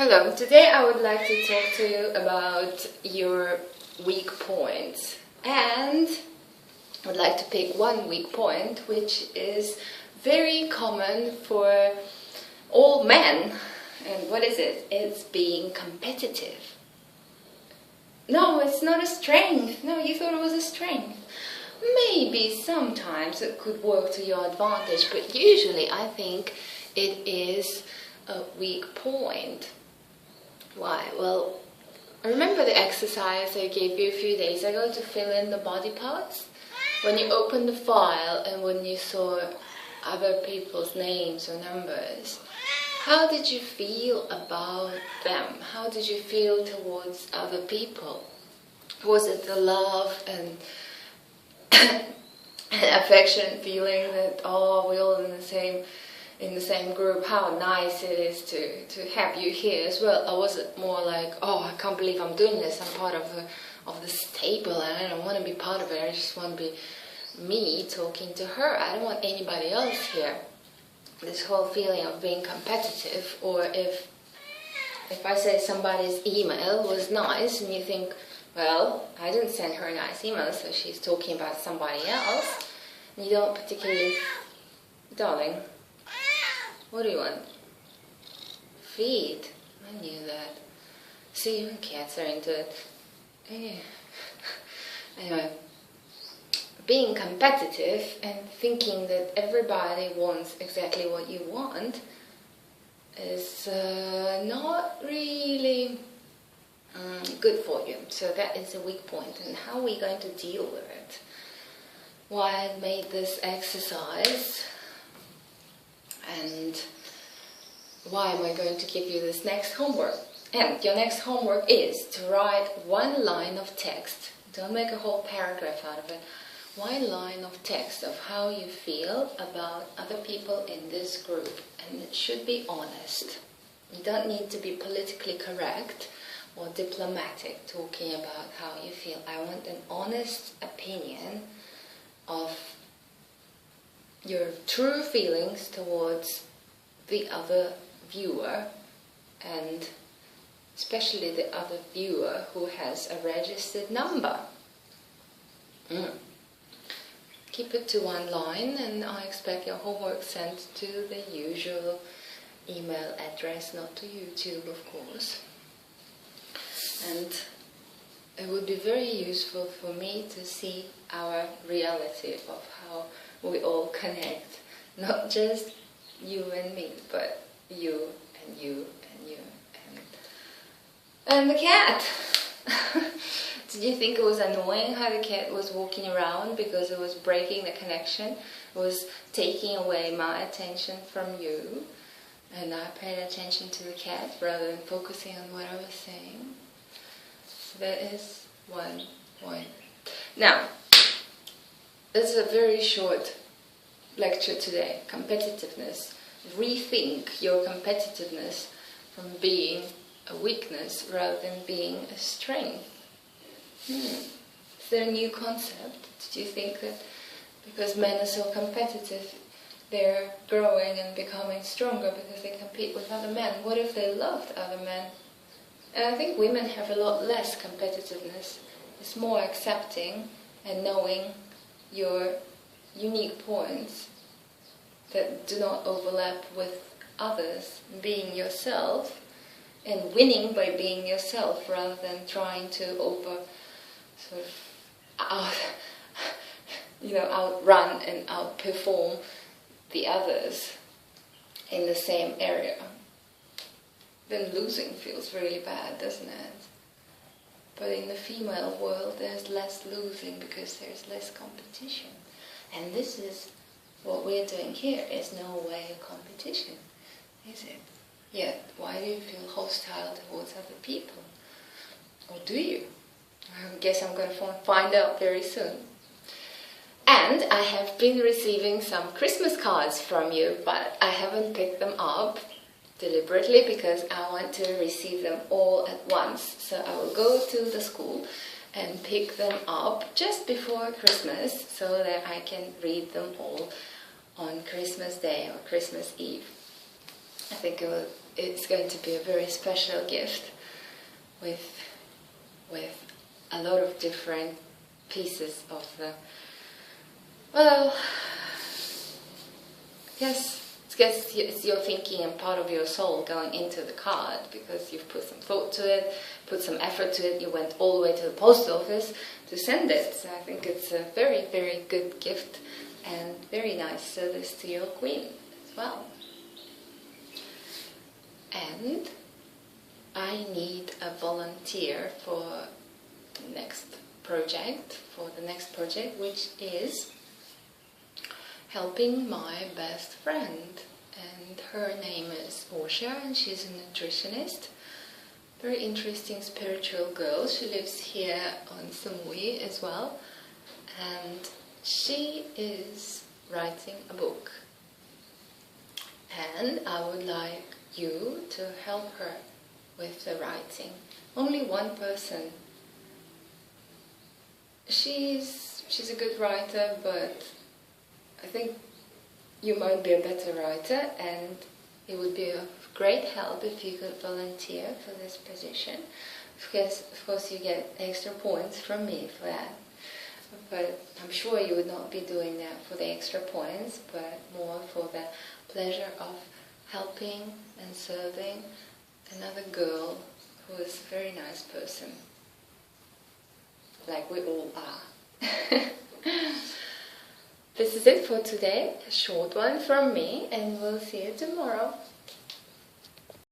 Hello, today I would like to talk to you about your weak points, and I would like to pick one weak point which is very common for all men. And what is it? It's being competitive. No, it's not a strength. No, you thought it was a strength. Maybe sometimes it could work to your advantage, but usually I think it is a weak point. Why? Well, remember the exercise I gave you a few days ago to fill in the body parts? When you opened the file and when you saw other people's names or numbers, how did you feel about them? How did you feel towards other people? Was it the love and affection feeling that, oh, we're all in the same group, how nice it is to have you here as well? Or was it more like, oh, I can't believe I'm doing this, I'm part of this table and I don't want to be part of it, I just want to be me talking to her, I don't want anybody else here. This whole feeling of being competitive, or if I say somebody's email was nice and you think, well, I didn't send her a nice email, so she's talking about somebody else, and you don't particularly, darling, what do you want? Feed. I knew that. See, even cats are into it. Yeah. Anyway, being competitive and thinking that everybody wants exactly what you want is not really good for you. So that is a weak point. And how are we going to deal with it? Why I made this exercise, and why am I going to give you this next homework? And your next homework is to write one line of text. Don't make a whole paragraph out of it. One line of text of how you feel about other people in this group. And it should be honest. You don't need to be politically correct or diplomatic talking about how you feel. I want an honest opinion of your true feelings towards the other viewer, and especially the other viewer who has a registered number. Keep it to one line, and I expect your homework sent to the usual email address, not to YouTube, of course. And it would be very useful for me to see our reality of how we all connect, not just you and me, but you and you and you and the cat. Did you think it was annoying how the cat was walking around because it was breaking the connection? It was taking away my attention from you, and I paid attention to the cat rather than focusing on what I was saying. So that is one point. Now, this is a very short lecture today. Competitiveness. Rethink your competitiveness from being a weakness rather than being a strength. Is there a new concept? Did you think that because men are so competitive, they're growing and becoming stronger because they compete with other men? What if they loved other men? And I think women have a lot less competitiveness. It's more accepting and knowing your unique points that do not overlap with others, being yourself and winning by being yourself rather than trying to outrun and outperform the others in the same area. Then losing feels really bad, doesn't it? But in the female world there's less losing because there's less competition. And this is what we're doing here, is no way a competition, is it? Yet, why do you feel hostile towards other people? Or do you? I guess I'm going to find out very soon. And I have been receiving some Christmas cards from you, but I haven't picked them up deliberately because I want to receive them all at once. So I will go to the school and pick them up just before Christmas so that I can read them all on Christmas Day or Christmas Eve. I think it will it's going to be a very special gift with a lot of different pieces of the, well, yes, it's your thinking and part of your soul going into the card, because you've put some thought to it, put some effort to it, you went all the way to the post office to send it. So I think it's a very, very good gift and very nice service to your queen as well. And I need a volunteer for the next project, which is helping my best friend, and her name is Osha, and she's a nutritionist. Very interesting spiritual girl. She lives here on Samui as well, and she is writing a book, and I would like you to help her with the writing. Only one person. She's a good writer, but I think you might be a better writer, and it would be of great help if you could volunteer for this position. Of course you get extra points from me for that, but I'm sure you would not be doing that for the extra points, but more for the pleasure of helping and serving another girl who is a very nice person, like we all are. This is it for today, a short one from me, and we'll see you tomorrow.